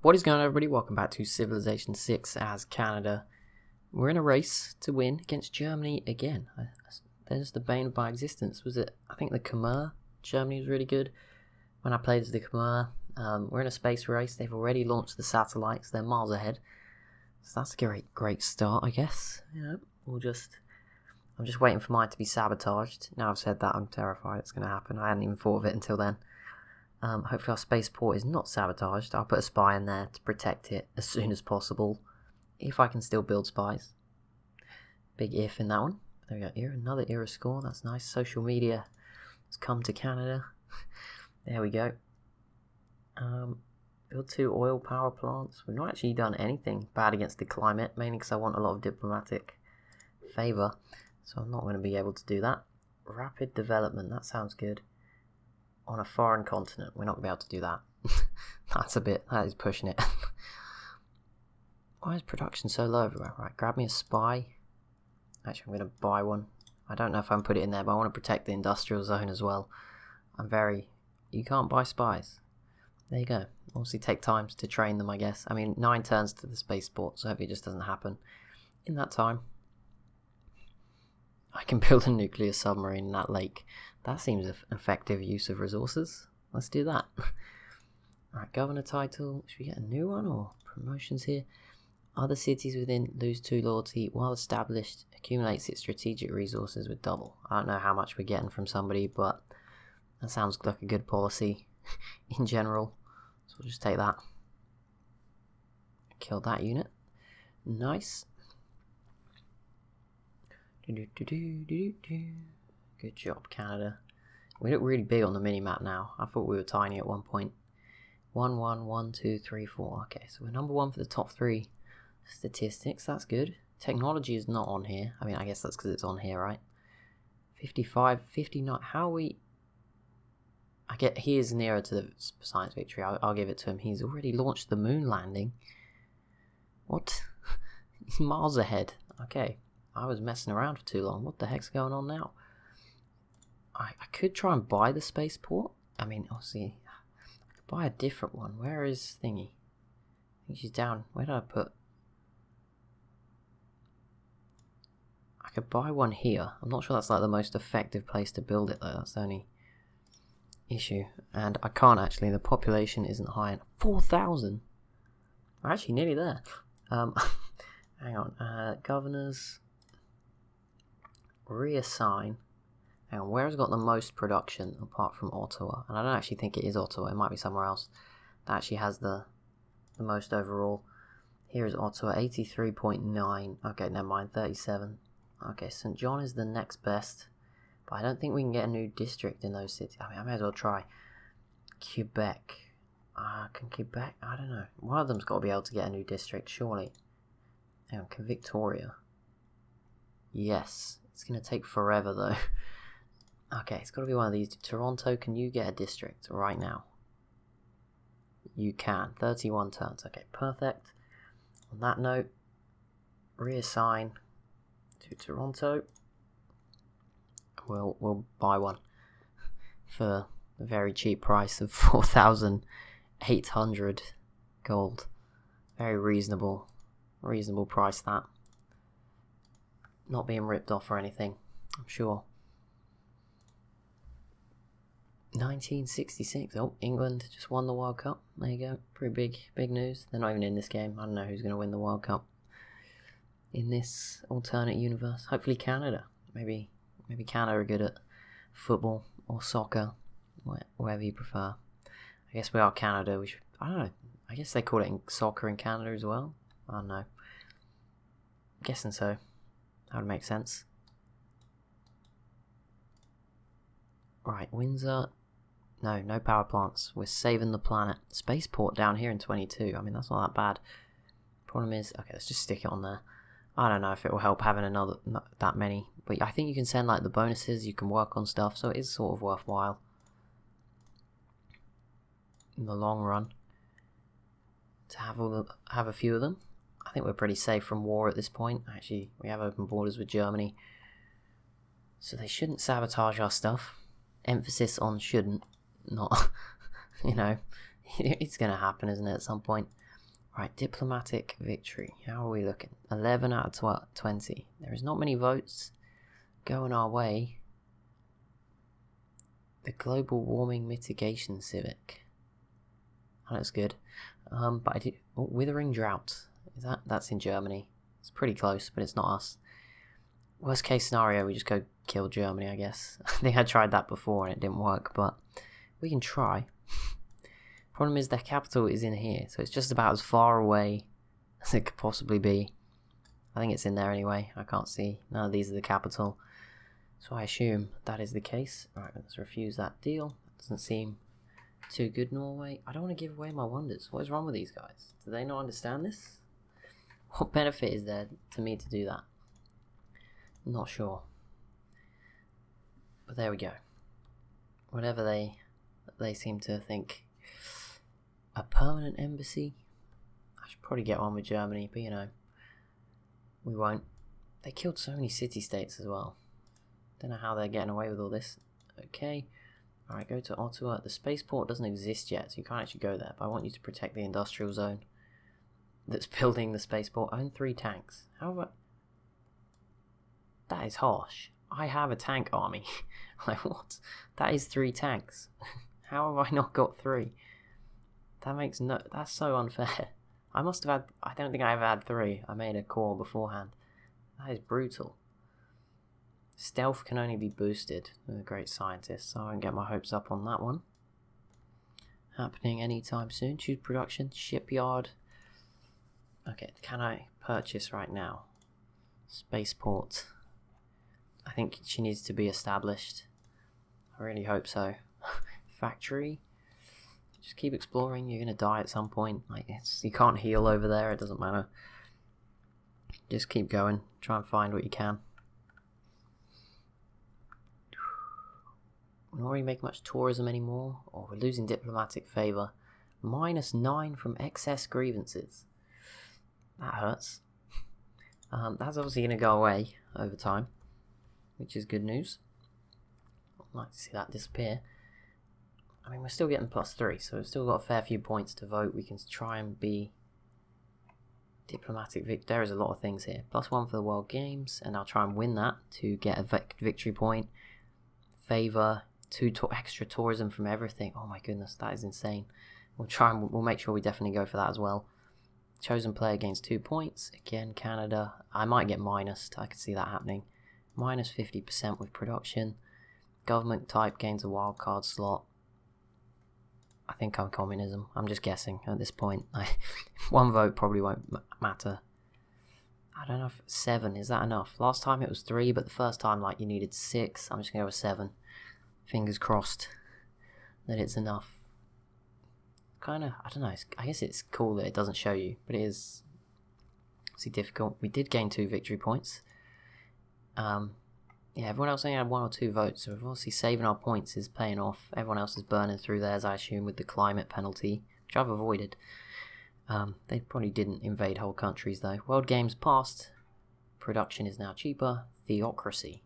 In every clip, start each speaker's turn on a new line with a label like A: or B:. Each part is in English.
A: What is going on, everybody? Welcome back to Civilization 6 as Canada. We're in a race to win against Germany again. There's the bane of my existence. Was it, I think the Khmer? Germany was really good when I played as the Khmer. We're in a space race. They've already launched the satellites. They're miles ahead. So that's a great start, I guess. I'm just waiting for mine to be sabotaged. Now I've said that, I'm terrified it's going to happen. I hadn't even thought of it until then. Hopefully our spaceport is not sabotaged. I'll put a spy in there to protect it as soon as possible, if I can still build spies. Big if in that one. There we go, here, another era score, that's nice. Social media has come to Canada. There we go. Build 2 oil power plants. We've not actually done anything bad against the climate, mainly because I want a lot of diplomatic favour, so I'm not going to be able to do that. Rapid development, that sounds good. On a foreign continent, we're not going to be able to do that. That is pushing it. Why is production so low everywhere? Right, grab me a spy. Actually, I'm going to buy one. I don't know if I can put it in there, but I want to protect the industrial zone as well. You can't buy spies. There you go. Obviously take time to train them, I guess. I mean, 9 turns to the spaceport, so hopefully it just doesn't happen in that time. I can build a nuclear submarine in that lake. That seems an effective use of resources. Let's do that. Alright, governor title. Should we get a new one or promotions here? Other cities within lose 2 loyalty. While established, accumulates its strategic resources with double. I don't know how much we're getting from somebody, but that sounds like a good policy in general. So we'll just take that. Kill that unit. Nice. Good job, Canada. We look really big on the mini-map now. I thought we were tiny at one point. 1, 1, 1, 2, 3, 4. Okay, so we're number 1 for the top 3 statistics. That's good. Technology is not on here. I mean, I guess that's because it's on here, right? 55, 59. How are we... he is nearer to the science victory. I'll give it to him. He's already launched the moon landing. What? He's miles ahead. Okay. I was messing around for too long. What the heck's going on now? I could try and buy the spaceport. I mean, obviously, I could buy a different one. Where is Thingy? I think she's down. Where did I put? I could buy one here. I'm not sure that's like the most effective place to build it though. That's the only issue. And I can't actually. The population isn't high enough. 4,000. We're actually nearly there. Hang on. Governors. Reassign. Hang on, where has got the most production apart from Ottawa? And I don't actually think it is Ottawa, it might be somewhere else. That actually has the most overall. Here is Ottawa, 83.9. Okay, never mind, 37. Okay, St. John is the next best. But I don't think we can get a new district in those cities. I mean, I may as well try. Quebec. Can Quebec? I don't know. One of them's got to be able to get a new district, surely. Hang on, can Victoria? Yes. It's going to take forever, though. Okay, it's got to be one of these. Toronto, can you get a district right now? You can. 31 turns. Okay, perfect. On that note, reassign to Toronto. We'll buy one for a very cheap price of 4,800 gold. Very reasonable price, that. Not being ripped off or anything, I'm sure. 1966. Oh, England just won the World Cup. There you go. Pretty big news. They're not even in this game. I don't know who's going to win the World Cup in this alternate universe. Hopefully Canada. Maybe Canada are good at football or soccer, whatever you prefer. I guess we are Canada. I don't know. I guess they call it soccer in Canada as well. I don't know. I'm guessing so. That would make sense. Right, Windsor. No power plants. We're saving the planet. Spaceport down here in 22. I mean, that's not that bad. Problem is, okay, let's just stick it on there. I don't know if it will help having that many. But I think you can send like the bonuses. You can work on stuff. So it is sort of worthwhile. In the long run. To have a few of them. I think we're pretty safe from war at this point. Actually, we have open borders with Germany. So they shouldn't sabotage our stuff. Emphasis on shouldn't, not, you know, it's going to happen, isn't it, at some point. Right, diplomatic victory. How are we looking? 11 out of 20. There is not many votes going our way. The global warming mitigation civic. Oh, that's good. But I do. Oh, withering drought. That's in Germany. It's pretty close, but it's not us. Worst case scenario, we just go kill Germany, I guess. I think I tried that before and it didn't work, but we can try. Problem is their capital is in here, so it's just about as far away as it could possibly be. I think it's in there anyway. I can't see. None of these are the capital. So I assume that is the case. Alright, let's refuse that deal. That doesn't seem too good, Norway. I don't want to give away my wonders. What is wrong with these guys? Do they not understand this? What benefit is there to me to do that? I'm not sure. But there we go. Whatever they seem to think. A permanent embassy? I should probably get one with Germany, but you know, we won't. They killed so many city-states as well. Don't know how they're getting away with all this. Okay. Alright, go to Ottawa. The spaceport doesn't exist yet, so you can't actually go there, but I want you to protect the industrial zone that's building the spaceport. Own 3 tanks. However, that is harsh. I have a tank army. Like, what? That is 3 tanks. How have I not got 3? That's so unfair. I must have had, I don't think I ever had 3. I made a core beforehand. That is brutal. Stealth can only be boosted with a great scientist, so I won't get my hopes up on that one. Happening anytime soon. Choose production, shipyard. Okay, can I purchase right now? Spaceport. I think she needs to be established. I really hope so. Factory. Just keep exploring. You're gonna die at some point. Like, you can't heal over there. It doesn't matter. Just keep going. Try and find what you can. We're not really making much tourism anymore. Or we're losing diplomatic favour. -9 from excess grievances. That hurts. That's obviously gonna go away over time, which is good news. I'd like to see that disappear. I mean, we're still getting +3, so we've still got a fair few points to vote. We can try and be diplomatic. There is a lot of things here. +1 for the World Games, and I'll try and win that to get a victory point. Favour, 2 extra tourism from everything. Oh my goodness, that is insane. We'll make sure we definitely go for that as well. Chosen player gains 2 points. Again, Canada. I might get minused. I could see that happening. -50% with production. Government type gains a wildcard slot. I think I'm communism. I'm just guessing at this point. 1 vote probably won't matter. I don't know if 7, is that enough? Last time it was 3, but the first time like you needed 6. I'm just going to go with 7. Fingers crossed that it's enough. Kind of, I don't know, I guess it's cool that it doesn't show you, but it is obviously difficult. We did gain 2 victory points. Yeah, everyone else only had 1 or 2 votes, so obviously saving our points is paying off. Everyone else is burning through theirs, I assume, with the climate penalty, which I've avoided. They probably didn't invade whole countries, though. World Games passed. Production is now cheaper. Theocracy.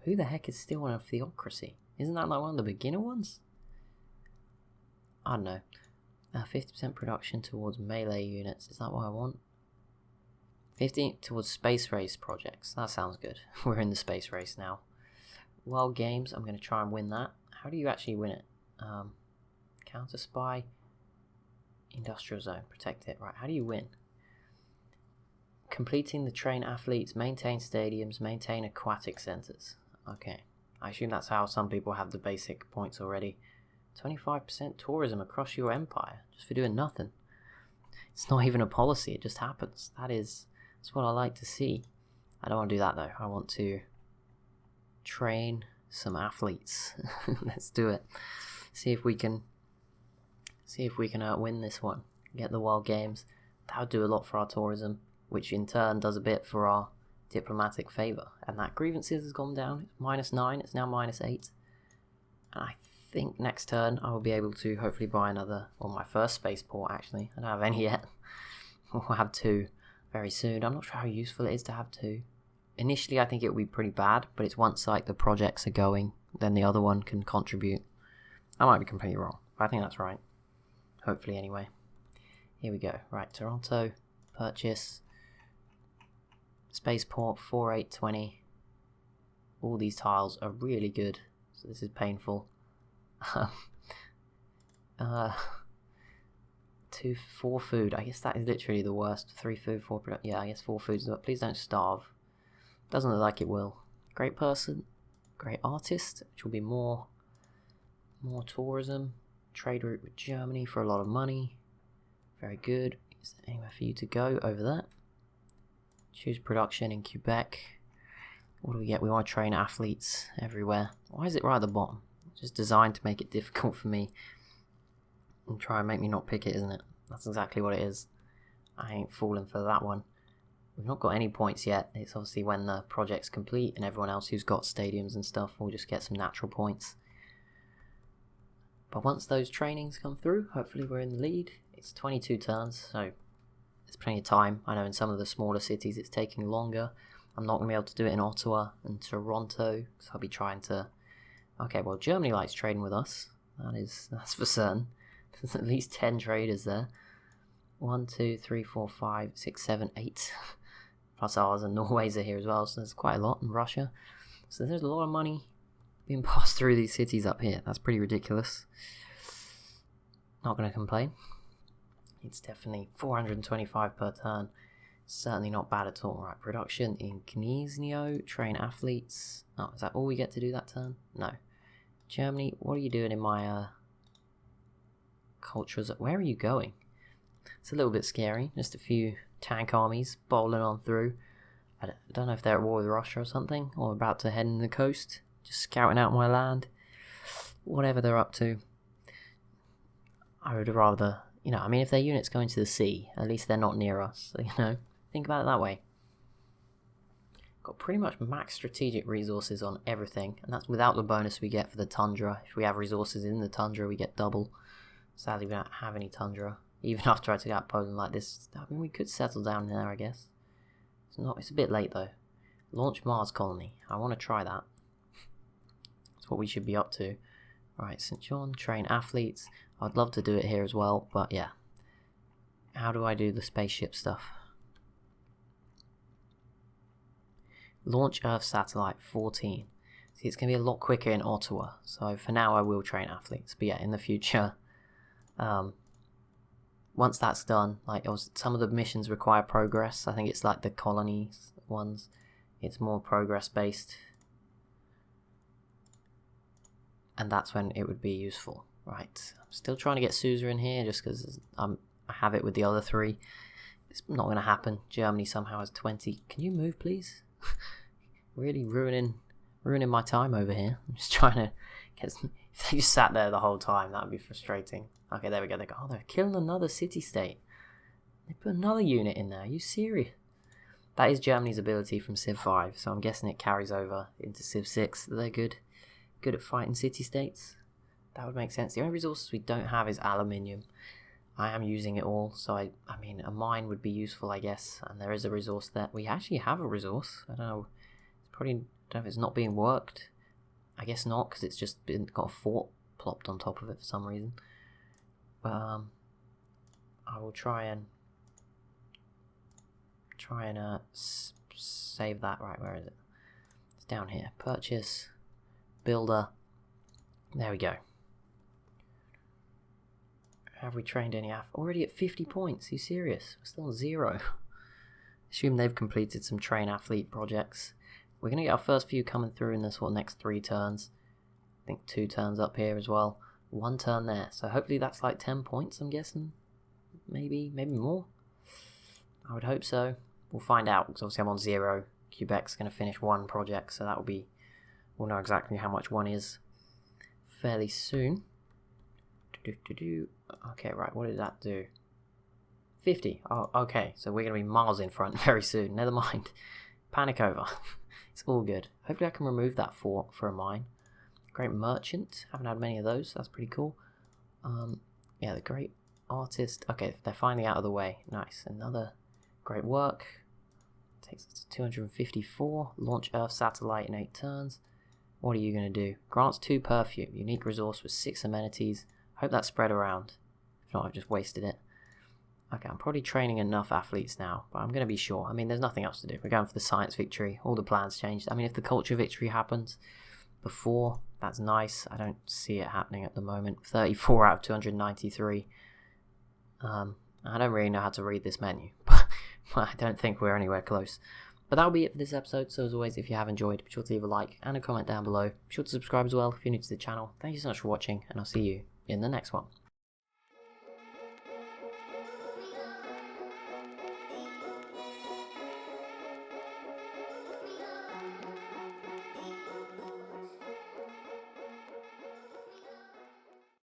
A: Who the heck is still on a theocracy? Isn't that like one of the beginner ones? I don't know. 50% production towards melee units. Is that what I want? 50 towards space race projects. That sounds good. We're in the space race now. World Games. I'm going to try and win that. How do you actually win it? Counter spy. Industrial zone. Protect it. Right. How do you win? Completing the train athletes. Maintain stadiums. Maintain aquatic centers. Okay. I assume that's how some people have the basic points already. 25% tourism across your empire. Just for doing nothing. It's not even a policy. It just happens. That's what I like to see. I don't want to do that though. I want to train some athletes. Let's do it. See if we can win this one. Get the World Games. That would do a lot for our tourism, which in turn does a bit for our diplomatic favour. And that grievances has gone down. It's -9. It's now -8. And I think next turn I will be able to hopefully buy another, or my first spaceport actually. I don't have any yet. We'll have 2 very soon. I'm not sure how useful it is to have 2. Initially I think it will be pretty bad, but it's once like the projects are going, then the other one can contribute. I might be completely wrong, but I think that's right. Hopefully anyway. Here we go. Right, Toronto, purchase. Spaceport, 4820. All these tiles are really good, so this is painful. 4 food. I guess that is literally the worst. 3 food, 4 production. Yeah, I guess 4 foods. But please don't starve. Doesn't look like it will. Great person, great artist, which will be more tourism. Trade route with Germany for a lot of money. Very good. Is there anywhere for you to go over that? Choose production in Quebec. What do we get? We want to train athletes everywhere. Why is it right at the bottom? It's just designed to make it difficult for me and try and make me not pick it, isn't it? That's exactly what it is. I ain't falling for that one. We've not got any points yet. It's obviously when the project's complete and everyone else who's got stadiums and stuff will just get some natural points. But once those trainings come through, hopefully we're in the lead. It's 22 turns, so there's plenty of time. I know in some of the smaller cities it's taking longer. I'm not going to be able to do it in Ottawa and Toronto, because I'll be trying to... Okay, well, Germany likes trading with us. That's for certain. There's at least 10 traders there. 1, 2, 3, 4, 5, 6, 7, 8. Plus ours and Norway's are here as well, so there's quite a lot in Russia. So there's a lot of money being passed through these cities up here. That's pretty ridiculous. Not going to complain. It's definitely 425 per turn. Certainly not bad at all. Right, production in Gniezno, train athletes. Oh, is that all we get to do that turn? No. Germany, what are you doing in my cultures? Where are you going? It's a little bit scary. Just a few tank armies bowling on through. I don't know if they're at war with Russia or something, or about to head in the coast. Just scouting out my land. Whatever they're up to. I would rather, I mean, if their units go into the sea, at least they're not near us, so, think about it that way. Got pretty much max strategic resources on everything, and that's without the bonus we get for the tundra. If we have resources in the tundra, we get double. Sadly, we don't have any tundra. Even after I took out Poland like this, I mean, we could settle down there, I guess. It's a bit late, though. Launch Mars colony. I want to try that. That's what we should be up to. Right, St. John, train athletes. I'd love to do it here as well, but yeah. How do I do the spaceship stuff? Launch Earth satellite 14. See, it's going to be a lot quicker in Ottawa, so for now I will train athletes. But yeah, in the future, once that's done, some of the missions require progress. I think it's like the colonies ones. It's more progress based. And that's when it would be useful. Right, I'm still trying to get Susa in here just because I have it with the other 3. It's not going to happen. Germany somehow has 20. Can you move, please? Really ruining my time over here. I'm just trying to get some... If they just sat there the whole time, that would be frustrating. Okay, there we go. They go, oh, they're killing another city-state. They put another unit in there. Are you serious? That is Germany's ability from Civ 5, so I'm guessing it carries over into Civ 6. They're good at fighting city-states. That would make sense. The only resources we don't have is aluminium. I am using it all, so I mean, a mine would be useful, I guess. And there is a resource there. We actually have a resource. I don't know. I don't know if it's not being worked. I guess not, because it's just got a fort plopped on top of it for some reason. But I will try and save that. Right, where is it? It's down here. Purchase, builder. There we go. Have we trained any already at 50 points? Are you serious? We're still on 0. Assume they've completed some train athlete projects. We're going to get our first few coming through in this next 3 turns. I think 2 turns up here as well. 1 turn there. So hopefully that's like 10 points, I'm guessing. Maybe more. I would hope so. We'll find out, because obviously I'm on 0. Quebec's going to finish 1 project, so that will be... We'll know exactly how much 1 is fairly soon. Okay, right, what did that do? 50. Oh, okay, so we're going to be miles in front very soon. Never mind. Panic over. It's all good. Hopefully I can remove that fort for a mine. Great merchant. Haven't had many of those. That's pretty cool. Yeah, the great artist. Okay, they're finally out of the way. Nice. Another great work. Takes us to 254. Launch Earth satellite in 8 turns. What are you going to do? Grants 2 perfume. Unique resource with 6 amenities. Hope that's spread around. If not, I've just wasted it. Okay, I'm probably training enough athletes now, but I'm going to be sure. I mean, there's nothing else to do. We're going for the science victory. All the plans changed. I mean, if the culture victory happens before, that's nice. I don't see it happening at the moment. 34 out of 293. I don't really know how to read this menu, but I don't think we're anywhere close. But that'll be it for this episode. So as always, if you have enjoyed, be sure to leave a like and a comment down below. Be sure to subscribe as well if you're new to the channel. Thank you so much for watching, and I'll see you in the next one.